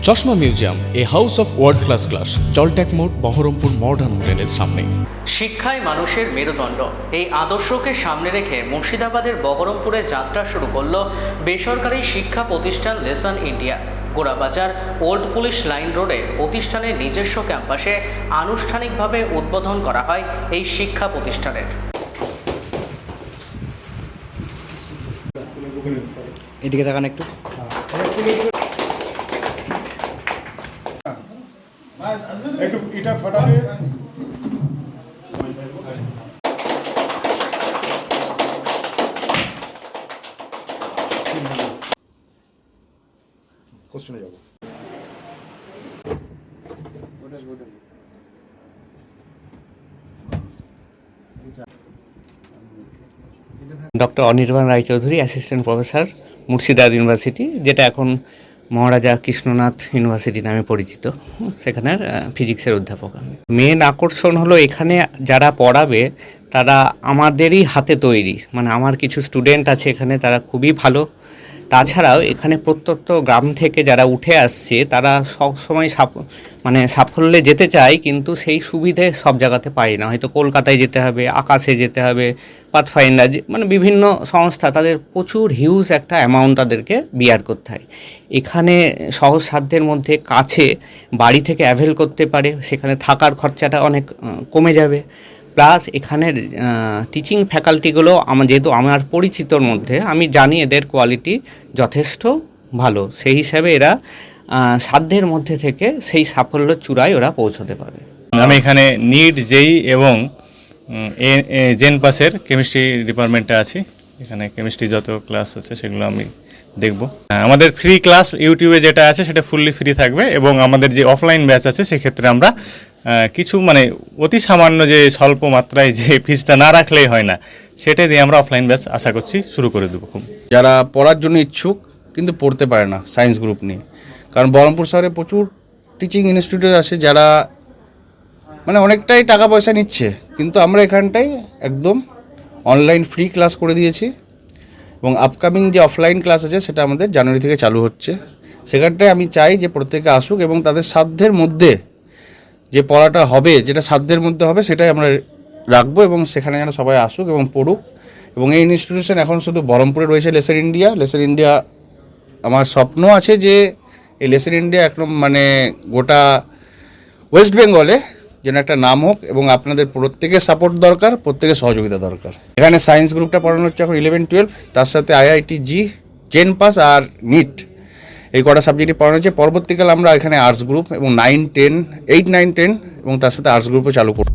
চশমা museum, a house of world class, জলট্যাক মোড়, বহরমপুর মডার্ন হোটেলের সামনে। শিক্ষাই মানুষের মেরুদণ্ড, এই আদর্শকে সামনে রেখে মুর্শিদাবাদের বহরমপুরে যাত্রা শুরু করল বেসরকারি শিক্ষা প্রতিষ্ঠান lesson India. Gorabazar old police line রোডে প্রতিষ্ঠানের নিজস্ব ক্যাম্পাসে আনুষ্ঠানিকভাবে উদ্বোধন করা হয় এই শিক্ষা প্রতিষ্ঠানের। এদিকে তাকান একটু। একটু এটা ফাটাবে। কোশ্চেনে যাব। Doctor Anirban Raychaudhuri, assistant professor, Murshidabad university, যেটা এখন মহারাজা কৃষ্ণনাথ ইউনিভার্সিটি নামে পরিচিত। সেখানের ফিজিক্সের অধ্যাপক আমি। মেন আকর্ষণ হলো এখানে যারা পড়াবে তারা আমাদেরই হাতে তৈরি, মানে আমার কিছু স্টুডেন্ট আছে এখানে, তারা খুবই ভালো। তাছাড়াও এখানে প্রত্যন্ত গ্রাম থেকে যারা উঠে আসছে তারা সবসময় সাফল্যে যেতে চায়, কিন্তু সেই সুবিধে সব জায়গাতে পায় না। হয়তো কলকাতায় যেতে হবে, আকাশে যেতে হবে, পাথফাইন্ডার, মানে বিভিন্ন সংস্থা, তাদের প্রচুর হিউজ একটা অ্যামাউন্ট তাদেরকে বিয়ার করতে হয়। এখানে সহজ সাধ্যের মধ্যে কাছে বাড়ি থেকে অ্যাভেল করতে পারে, সেখানে থাকার খরচাটা অনেক কমে যাবে। প্লাস এখানের টিচিং ফ্যাকাল্টিগুলো যেহেতু আমার পরিচিতর মধ্যে, আমি জানি এদের কোয়ালিটি যথেষ্ট ভালো। সেই হিসাবে এরা সাধ্যের মধ্যে থেকে সেই সাফল্য চূড়ায় ওরা পৌঁছতে পারে। আমি এখানে নিট, জেই এবং জেন পাসের কেমিস্ট্রি ডিপার্টমেন্টে আছি। এখানে কেমিস্ট্রি যত ক্লাস আছে সেগুলো আমি দেখব। আমাদের ফ্রি ক্লাস ইউটিউবে যেটা আছে সেটা ফুললি ফ্রি থাকবে, এবং আমাদের যে অফলাইন ব্যাচ আছে সেক্ষেত্রে আমরা কিছু অতি সামান্য যে স্বল্প মাত্রায় যে ফিজটা না রাখলেই হয় না, সেটা দিয়ে আমরা অফলাইন ব্যাচ আশা করছি শুরু করে দেবো। খুব যারা পড়ার জন্য ইচ্ছুক কিন্তু পড়তে পারে না সায়েন্স গ্রুপ নিয়ে, কারণ বহরমপুর শহরে প্রচুর টিচিং ইনস্টিটিউট আছে যারা অনেকটাই টাকা পয়সা নিচ্ছে, কিন্তু আমরা এখানটাই একদম অনলাইন ফ্রি ক্লাস করে দিয়েছি, এবং আপকামিং যে অফলাইন ক্লাস আছে সেটা আমাদের জানুয়ারি থেকে চালু হচ্ছে। সেখানটায় আমি চাই যে প্রত্যেকে আসুক এবং তাদের সাধ্যের মধ্যে যে পড়াটা হবে, যেটা সাধ্যের মধ্যে হবে সেটাই আমরা রাখবো, এবং সেখানে যেন সবাই আসুক এবং পড়ুক। এবং এই ইনস্টিটিউশন এখন শুধু বহরমপুরে রয়েছে লেসন ইন্ডিয়া। আমার স্বপ্ন আছে যে এই লেসন ইন্ডিয়া একদম গোটা ওয়েস্ট বেঙ্গলে যেন একটা নাম হোক, এবং আপনাদের প্রত্যেকের সাপোর্ট দরকার, প্রত্যেকের সহযোগিতা দরকার। এখানে সায়েন্স গ্রুপটা পড়ানো হচ্ছে এখন 11-12, তার সাথে IIT, জেন পাস আর নিট, এই কটা সাবজেক্টই পড়ানো হচ্ছে। পরবর্তীকালে আমরা এখানে আর্টস গ্রুপ এবং 8, 9, 10 এবং তার সাথে আর্টস গ্রুপও চালু করব।